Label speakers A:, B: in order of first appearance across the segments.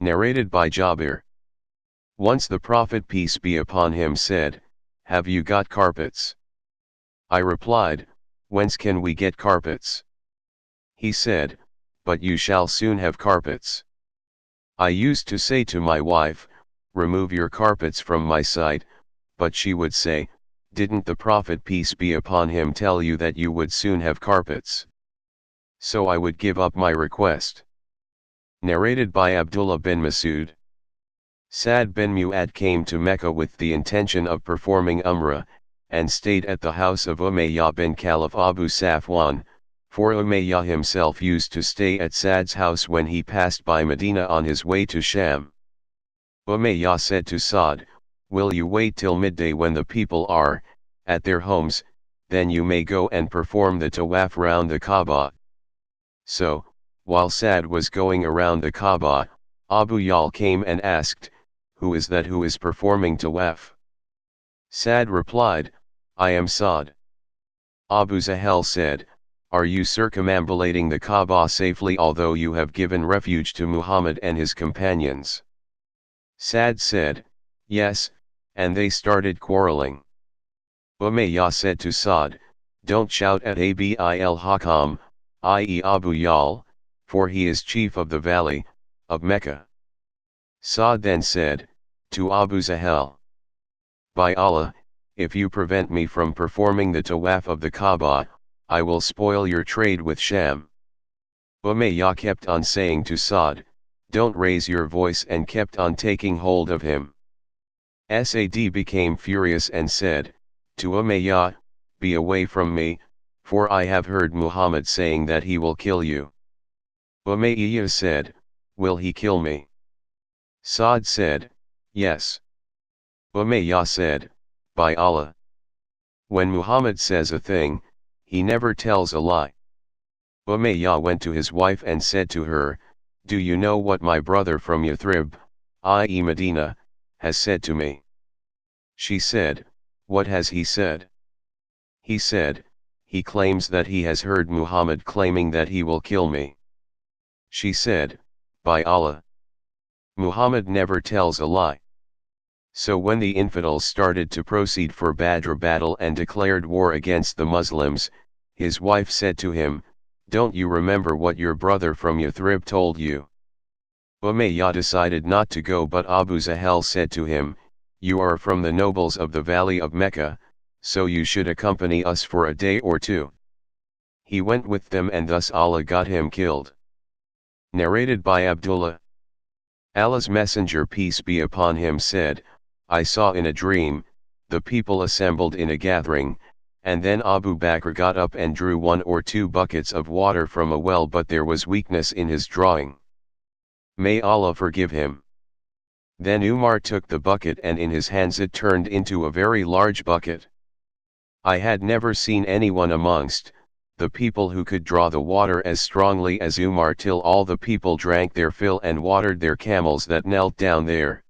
A: Narrated by Jabir. Once the Prophet peace be upon him said, "Have you got carpets?" I replied, "Whence can we get carpets?" He said, "But you shall soon have carpets." I used to say to my wife, "Remove your carpets from my sight," but she would say, "Didn't the Prophet peace be upon him tell you that you would soon have carpets?" So I would give up my request. Narrated by Abdullah bin Masud. Sa'd bin Mu'adh came to Mecca with the intention of performing Umrah, and stayed at the house of Umayyah bin Khalaf Abu Safwan, for Umayyah himself used to stay at Sa'd's house when he passed by Medina on his way to Sham. Umayyah said to Sa'd, "Will you wait till midday when the people are at their homes, then you may go and perform the tawaf round the Kaaba." So, while Sa'd was going around the Kaaba, Abu Yal came and asked, "Who is that who is performing tawaf?" Sa'd replied, "I am Sa'd." Abu Zahel said, "Are you circumambulating the Kaaba safely although you have given refuge to Muhammad and his companions?" Sa'd said, "Yes," and they started quarreling. Umayyah said to Sa'd, "Don't shout at Abil Hakam, i.e. Abu Yal, for he is chief of the valley, of Mecca." Sa'd then said, to Abu Zahel, "By Allah, if you prevent me from performing the tawaf of the Kaaba, I will spoil your trade with Sham." Umayyah kept on saying to Sa'd, "Don't raise your voice," and kept on taking hold of him. Sa'd became furious and said, to Umayyah, "Be away from me, for I have heard Muhammad saying that he will kill you." Umayyah said, "Will he kill me?" Sa'd said, "Yes." Umayyah said, "By Allah, when Muhammad says a thing, he never tells a lie." Umayyah went to his wife and said to her, "Do you know what my brother from Yathrib, i.e. Medina, has said to me?" She said, "What has he said?" He said, "He claims that he has heard Muhammad claiming that he will kill me." She said, "By Allah, Muhammad never tells a lie." So when the infidels started to proceed for Badr battle and declared war against the Muslims, his wife said to him, "Don't you remember what your brother from Yathrib told you?" Umayyah decided not to go, but Abu Zahel said to him, "You are from the nobles of the valley of Mecca, so you should accompany us for a day or two." He went with them and thus Allah got him killed. Narrated by Abdullah. Allah's Messenger peace be upon him said, "I saw in a dream, the people assembled in a gathering, and then Abu Bakr got up and drew 1 or 2 buckets of water from a well, but there was weakness in his drawing. May Allah forgive him. Then Umar took the bucket and in his hands it turned into a very large bucket. I had never seen anyone amongst the people who could draw the water as strongly as Umar, till all the people drank their fill and watered their camels that knelt down there."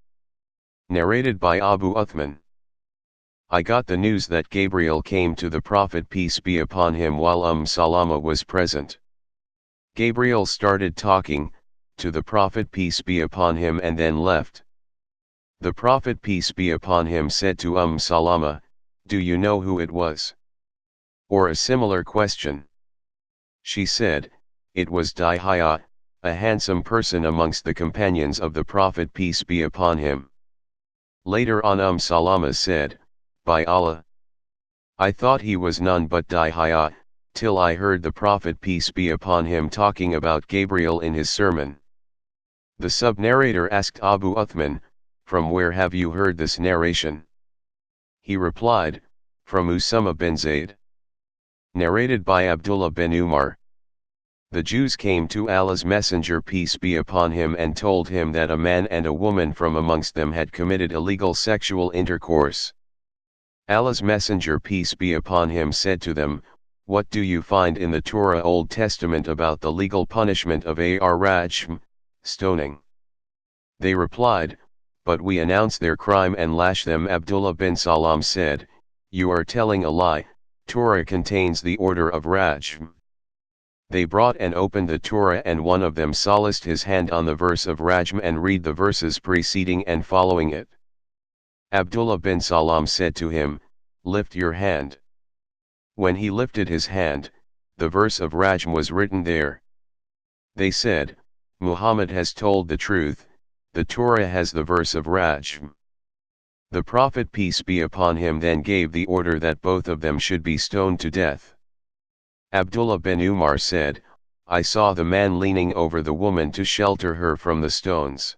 A: Narrated by Abu Uthman. I got the news that Gabriel came to the Prophet peace be upon him while Salama was present. Gabriel started talking to the Prophet peace be upon him and then left. The Prophet peace be upon him said to Salama, "Do you know who it was?" Or a similar question. She said, "It was Dihya, a handsome person amongst the companions of the Prophet peace be upon him." Later on Salama said, "By Allah, I thought he was none but Dihya, till I heard the Prophet peace be upon him talking about Gabriel in his sermon." The sub-narrator asked Abu Uthman, "From where have you heard this narration?" He replied, "From Usama bin Zayd." Narrated by Abdullah bin Umar. The Jews came to Allah's Messenger peace be upon him and told him that a man and a woman from amongst them had committed illegal sexual intercourse. Allah's Messenger peace be upon him said to them, "What do you find in the Torah Old Testament about the legal punishment of rajm, stoning?" They replied, "But we announce their crime and lash them." Abdullah bin Salam said, "You are telling a lie, Torah contains the order of rajm." They brought and opened the Torah, and one of them solaced his hand on the verse of Rajm and read the verses preceding and following it. Abdullah bin Salam said to him, "Lift your hand." When he lifted his hand, the verse of Rajm was written there. They said, "Muhammad has told the truth, the Torah has the verse of Rajm." The Prophet peace be upon him then gave the order that both of them should be stoned to death. Abdullah bin Umar said, "I saw the man leaning over the woman to shelter her from the stones.